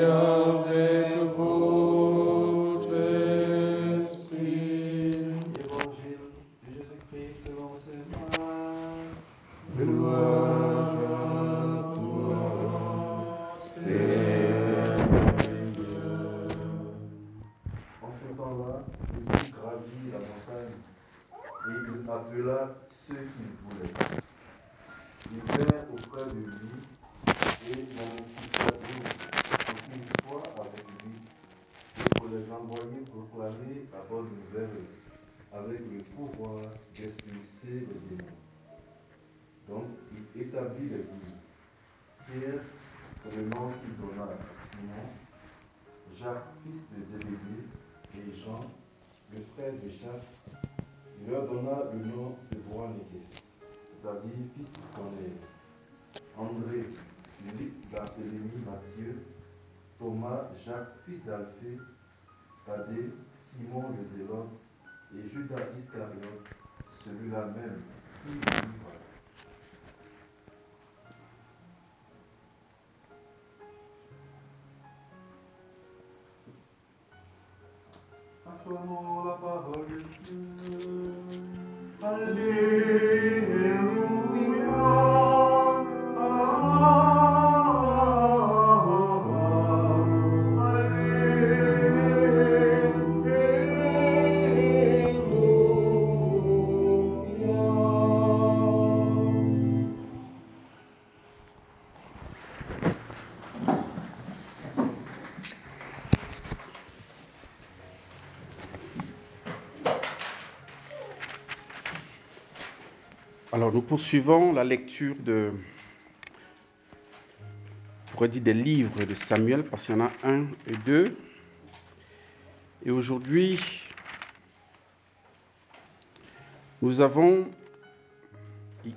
avec votre esprit. Évangile de Jésus-Christ selon saint Marc. Gloire à toi, Seigneur. En ce temps-là, Jésus gravit la montagne et il appela ceux qu'il voulait. Ils vinrent auprès de lui et l'on quitta une fois avec lui et pour les envoyer proclamer la bonne nouvelle avec le pouvoir d'expulser les démons. Donc il établit les 12. Pierre, c'est le nom qu'il donna à Simon, Jacques, fils de Zébédée, et Jean, le frère de Jacques. Il leur donna le nom de Boanerges, c'est-à-dire fils de Corneille, André, Philippe, Barthélemy, Matthieu, Thomas, Jacques, fils d'Alphée, Thaddée, Simon le Zélote, et Judas Iscariote, celui-là même qui le livra. Acclamons la parole de Dieu. Alors, nous poursuivons la lecture on pourrait dire des livres de Samuel, parce qu'il y en a 1 et 2. Et aujourd'hui, nous avons,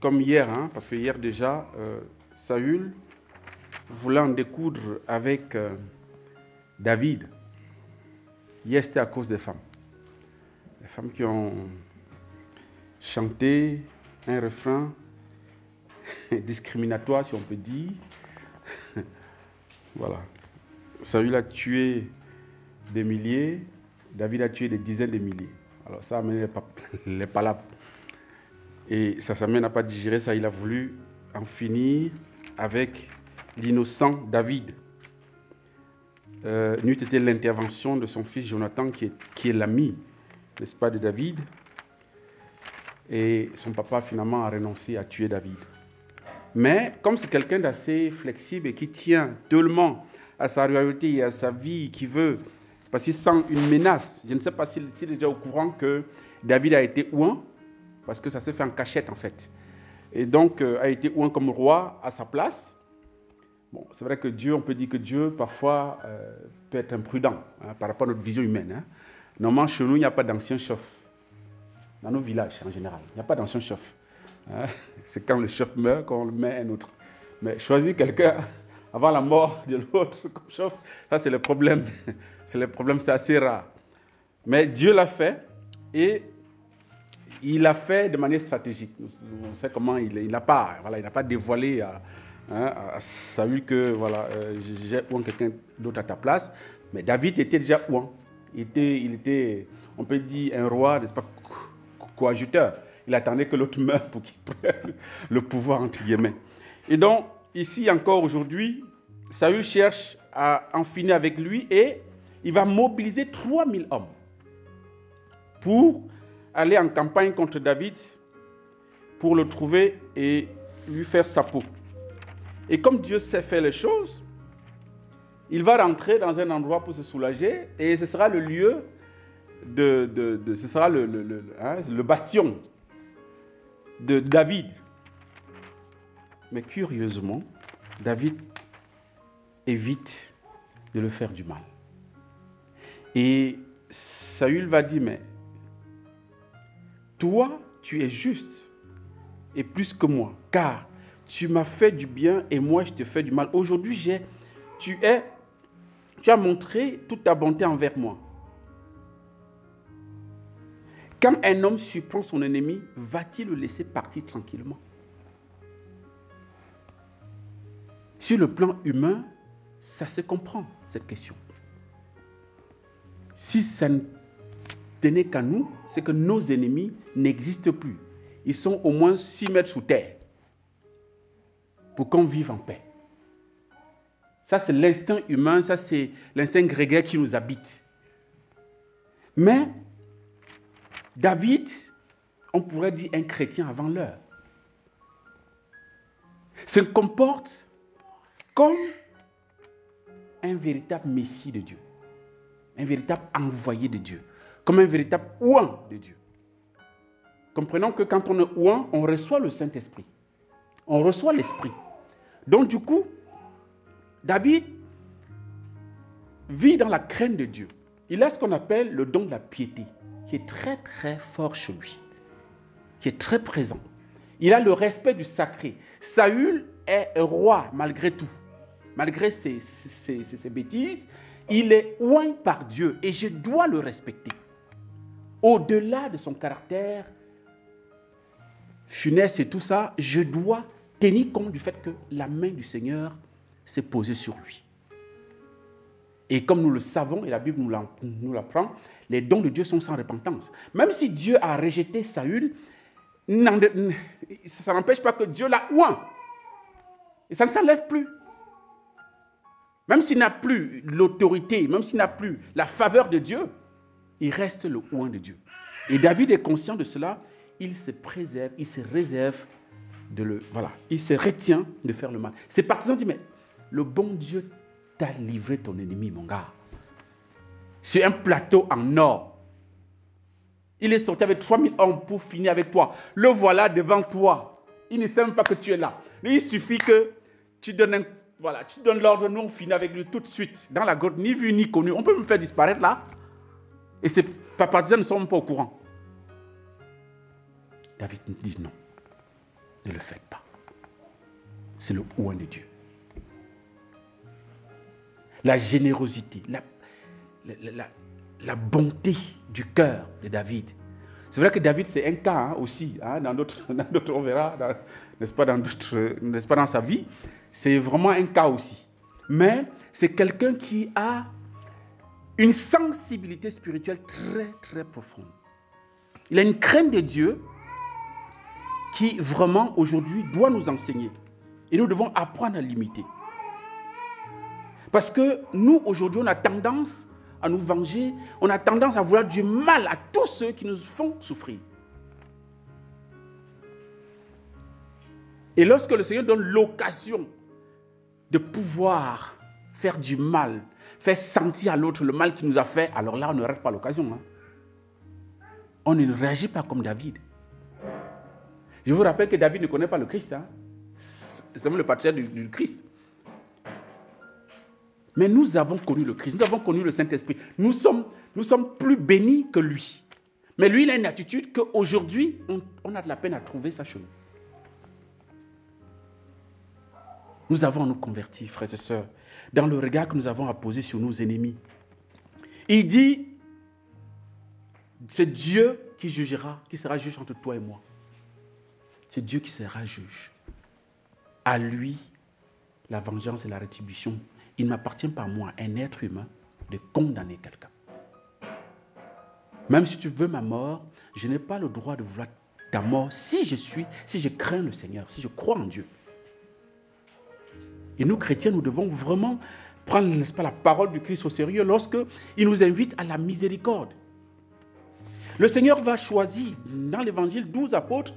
comme hier, parce que hier déjà, Saül voulait en découdre avec David. Hier, c'était à cause des femmes. Les femmes qui ont chanté un refrain discriminatoire, si on peut dire. Voilà. Saül a tué des milliers, David a tué des dizaines de milliers. Alors ça amène les palabres. Et Samuel n'a pas digéré ça, il a voulu en finir avec l'innocent David. N'eût été l'intervention de son fils Jonathan, qui est l'ami, n'est-ce pas, de David. Et son papa finalement a renoncé à tuer David. Mais comme c'est quelqu'un d'assez flexible et qui tient tellement à sa réalité et à sa vie, qui veut, parce qu'il sent une menace. Je ne sais pas s'il est déjà au courant que David a été oint, parce que ça s'est fait en cachette en fait. Et donc a été oint comme roi à sa place. Bon, c'est vrai que Dieu, on peut dire que Dieu parfois peut être imprudent par rapport à notre vision humaine. Normalement, chez nous, il n'y a pas d'ancien chef. Dans nos villages en général, il n'y a pas d'ancien chef. C'est quand le chef meurt qu'on le met un autre. Mais choisir quelqu'un avant la mort de l'autre comme chef, ça c'est le problème. C'est assez rare. Mais Dieu l'a fait et il l'a fait de manière stratégique. On sait comment il n'a pas dévoilé à Saül que j'ai oint quelqu'un d'autre à ta place. Mais David était déjà oint. Il était, on peut dire, un roi, n'est-ce pas, coadjuteur. Il attendait que l'autre meure pour qu'il prenne le pouvoir, entre guillemets. Et donc, ici encore aujourd'hui, Saül cherche à en finir avec lui et il va mobiliser 3000 hommes pour aller en campagne contre David, pour le trouver et lui faire sa peau. Et comme Dieu sait faire les choses, il va rentrer dans un endroit pour se soulager et ce sera le lieu ce sera le bastion de David. Mais curieusement, David évite de le faire du mal. Et Saül va dire, mais toi, tu es juste et plus que moi, car tu m'as fait du bien et moi, je te fais du mal. Aujourd'hui, tu as montré toute ta bonté envers moi. Quand un homme surprend son ennemi, va-t-il le laisser partir tranquillement? Sur le plan humain, ça se comprend, cette question. Si ça ne tenait qu'à nous, c'est que nos ennemis n'existent plus. Ils sont au moins 6 mètres sous terre pour qu'on vive en paix. Ça, c'est l'instinct humain, ça, c'est l'instinct grégaire qui nous habite. Mais David, on pourrait dire un chrétien avant l'heure, se comporte comme un véritable messie de Dieu, un véritable envoyé de Dieu, comme un véritable ouin de Dieu. Comprenons que quand on est ouin, on reçoit le Saint-Esprit, on reçoit l'Esprit. Donc du coup, David vit dans la crainte de Dieu. Il a ce qu'on appelle le don de la piété, qui est très très fort chez lui, qui est très présent. Il a le respect du sacré. Saül est roi malgré tout. Malgré ses bêtises, il est oint par Dieu et je dois le respecter. Au-delà de son caractère funeste et tout ça, je dois tenir compte du fait que la main du Seigneur s'est posée sur lui. Et comme nous le savons, et la Bible nous l'apprend, les dons de Dieu sont sans repentance. Même si Dieu a rejeté Saül, ça n'empêche pas que Dieu l'a oint. Et ça ne s'enlève plus. Même s'il n'a plus l'autorité, même s'il n'a plus la faveur de Dieu, il reste le oint de Dieu. Et David est conscient de cela, il se préserve, il se réserve il se retient de faire le mal. Ses partisans disent, mais le bon Dieu t'a livré ton ennemi, mon gars. Sur un plateau en or. Il est sorti avec 3000 hommes pour finir avec toi. Le voilà devant toi. Il ne sait même pas que tu es là. Il suffit que tu donnes l'ordre, nous on finit avec lui tout de suite. Dans la grotte, ni vu ni connu. On peut me faire disparaître là. Et ses partisans ne sont même pas au courant. David nous dit non. Ne le faites pas. C'est le oint de Dieu. La générosité, la bonté du cœur de David. C'est vrai que David, c'est un cas aussi. Dans d'autres, on verra, n'est-ce pas dans sa vie. C'est vraiment un cas aussi. Mais c'est quelqu'un qui a une sensibilité spirituelle très, très profonde. Il a une crainte de Dieu qui vraiment aujourd'hui doit nous enseigner. Et nous devons apprendre à l'imiter. Parce que nous, aujourd'hui, on a tendance à nous venger, on a tendance à vouloir du mal à tous ceux qui nous font souffrir. Et lorsque le Seigneur donne l'occasion de pouvoir faire du mal, faire sentir à l'autre le mal qu'il nous a fait, alors là, on ne rate pas l'occasion. On ne réagit pas comme David. Je vous rappelle que David ne connaît pas le Christ. C'est même le patriarche du Christ. Mais nous avons connu le Christ, nous avons connu le Saint-Esprit. Nous sommes plus bénis que lui. Mais lui, il a une attitude qu'aujourd'hui, on a de la peine à trouver ça chez nous. Nous avons à nous convertir, frères et sœurs, dans le regard que nous avons à poser sur nos ennemis. Il dit, c'est Dieu qui jugera, qui sera juge entre toi et moi. C'est Dieu qui sera juge. À lui, la vengeance et la rétribution. Il ne m'appartient pas à moi, un être humain, de condamner quelqu'un. Même si tu veux ma mort, je n'ai pas le droit de vouloir ta mort si je crains le Seigneur, si je crois en Dieu. Et nous, chrétiens, nous devons vraiment prendre, n'est-ce pas, la parole du Christ au sérieux lorsqu'il nous invite à la miséricorde. Le Seigneur va choisir dans l'évangile 12 apôtres.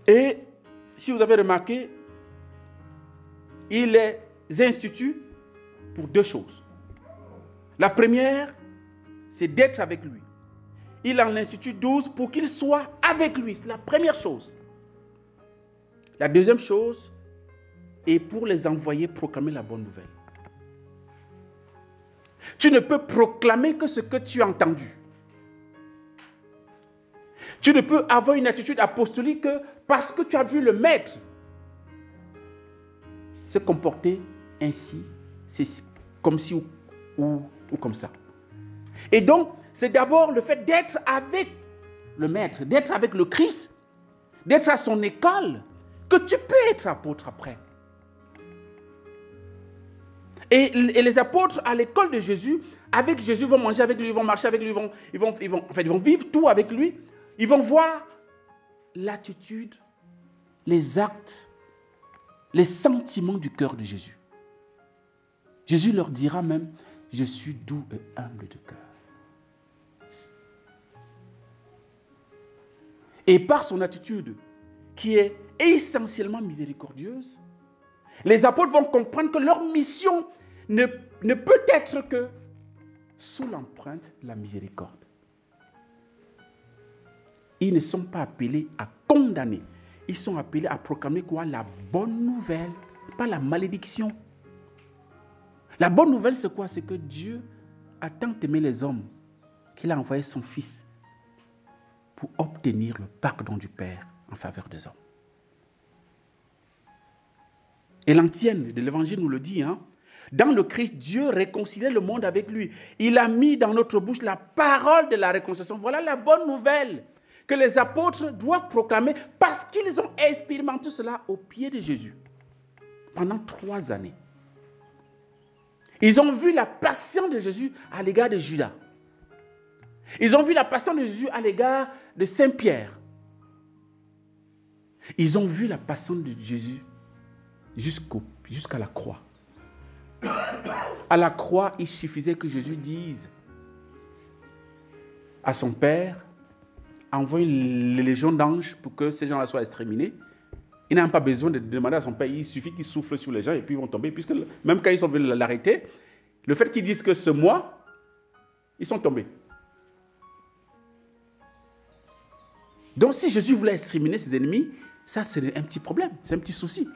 Et si vous avez remarqué, il les institue pour 2 choses. La première, c'est d'être avec lui. Il en institue 12 pour qu'ils soient avec lui. C'est la première chose. La deuxième chose est pour les envoyer proclamer la bonne nouvelle. Tu ne peux proclamer que ce que tu as entendu. Tu ne peux avoir une attitude apostolique que parce que tu as vu le maître se comporter ainsi, c'est comme ci ou comme ça. Et donc, c'est d'abord le fait d'être avec le maître, d'être avec le Christ, d'être à son école, que tu peux être apôtre après. Et les apôtres à l'école de Jésus, avec Jésus, vont manger avec lui, ils vont marcher avec lui, ils vont vivre tout avec lui. Ils vont voir l'attitude, les actes, les sentiments du cœur de Jésus. Jésus leur dira même, je suis doux et humble de cœur. Et par son attitude, qui est essentiellement miséricordieuse, les apôtres vont comprendre que leur mission ne peut être que sous l'empreinte de la miséricorde. Ils ne sont pas appelés à condamner. Ils sont appelés à proclamer quoi? La bonne nouvelle, pas la malédiction. La bonne nouvelle, c'est quoi? C'est que Dieu a tant aimé les hommes qu'il a envoyé son Fils pour obtenir le pardon du Père en faveur des hommes. Et l'antienne de l'Évangile nous le dit, hein? Dans le Christ, Dieu réconciliait le monde avec lui. Il a mis dans notre bouche la parole de la réconciliation. Voilà la bonne nouvelle que les apôtres doivent proclamer parce qu'ils ont expérimenté cela au pied de Jésus pendant 3 années. Ils ont vu la passion de Jésus à l'égard de Judas. Ils ont vu la passion de Jésus à l'égard de Saint-Pierre. Ils ont vu la passion de Jésus jusqu'à la croix. À la croix, il suffisait que Jésus dise à son Père, envoie les légions d'anges pour que ces gens-là soient exterminés. Il n'a pas besoin de demander à son Père, il suffit qu'il souffle sur les gens et puis ils vont tomber. Puisque même quand ils sont venus l'arrêter, le fait qu'ils disent que c'est moi, ils sont tombés. Donc si Jésus voulait exterminer ses ennemis, ça c'est un petit problème, c'est un petit souci.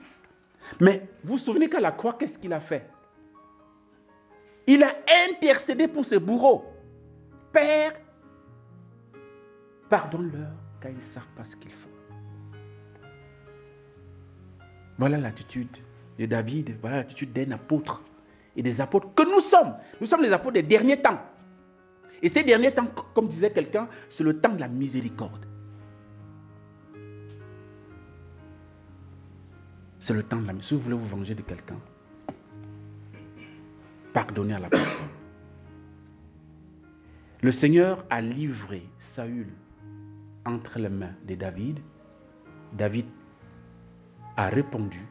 Mais vous vous souvenez qu'à la croix, qu'est-ce qu'il a fait? Il a intercédé pour ses bourreaux. Père, pardonne-leur car ils ne savent pas ce qu'ils font. Voilà l'attitude de David, voilà l'attitude d'un apôtre et des apôtres que nous sommes. Nous sommes les apôtres des derniers temps. Et ces derniers temps, comme disait quelqu'un, c'est le temps de la miséricorde. C'est le temps de la miséricorde. Si vous voulez vous venger de quelqu'un, pardonnez à la personne. Le Seigneur a livré Saül entre les mains de David. David a répondu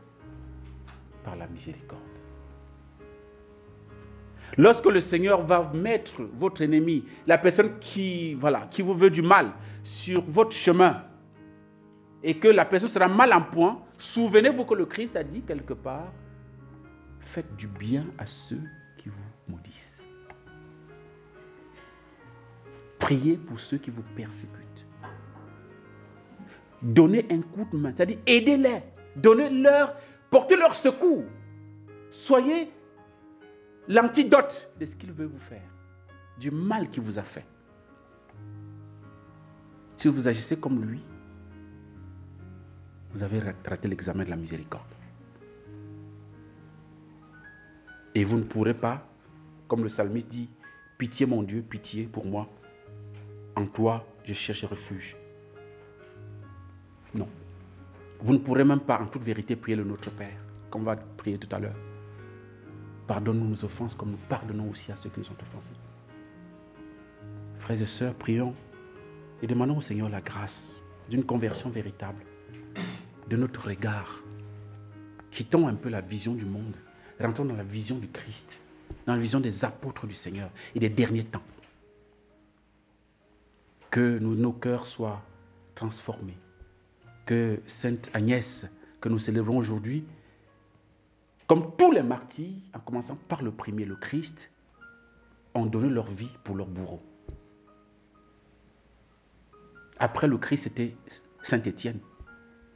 par la miséricorde. Lorsque le Seigneur va mettre votre ennemi, la personne qui vous veut du mal, sur votre chemin, et que la personne sera mal en point, souvenez-vous que le Christ a dit quelque part, faites du bien à ceux qui vous maudissent. Priez pour ceux qui vous persécutent. Donnez un coup de main, c'est-à-dire aidez-les, donnez-leur, portez-leur secours. Soyez l'antidote de ce qu'il veut vous faire, du mal qu'il vous a fait. Si vous agissez comme lui, vous avez raté l'examen de la miséricorde. Et vous ne pourrez pas, comme le psalmiste dit, pitié mon Dieu, pitié pour moi. En toi, je cherche refuge. Non. Vous ne pourrez même pas, en toute vérité, prier le Notre Père, comme on va prier tout à l'heure. Pardonne-nous nos offenses, comme nous pardonnons aussi à ceux qui nous ont offensés. Frères et sœurs, prions et demandons au Seigneur la grâce d'une conversion véritable, de notre regard. Quittons un peu la vision du monde, rentrons dans la vision du Christ, dans la vision des apôtres du Seigneur et des derniers temps. Que nos cœurs soient transformés. Que Sainte Agnès, que nous célébrons aujourd'hui, comme tous les martyrs, en commençant par le premier, le Christ, ont donné leur vie pour leurs bourreaux. Après le Christ, c'était Saint Étienne.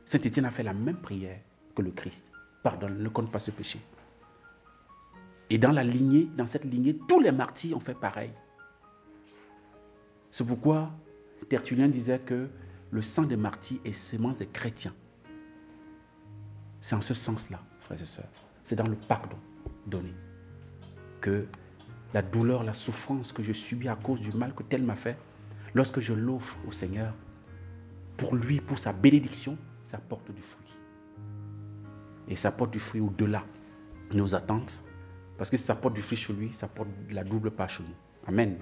Saint Étienne a fait la même prière que le Christ. Pardonne, ne compte pas ce péché. Et dans cette lignée, tous les martyrs ont fait pareil. C'est pourquoi Tertullien disait que le sang des martyrs est sémence des chrétiens. C'est en ce sens-là, frères et sœurs. C'est dans le pardon donné que la douleur, la souffrance que je subis à cause du mal que tel m'a fait, lorsque je l'offre au Seigneur, pour lui, pour sa bénédiction, ça porte du fruit. Et ça porte du fruit au-delà de nos attentes, Parce que si ça porte du fruit chez lui, ça porte de la double part chez lui. Amen.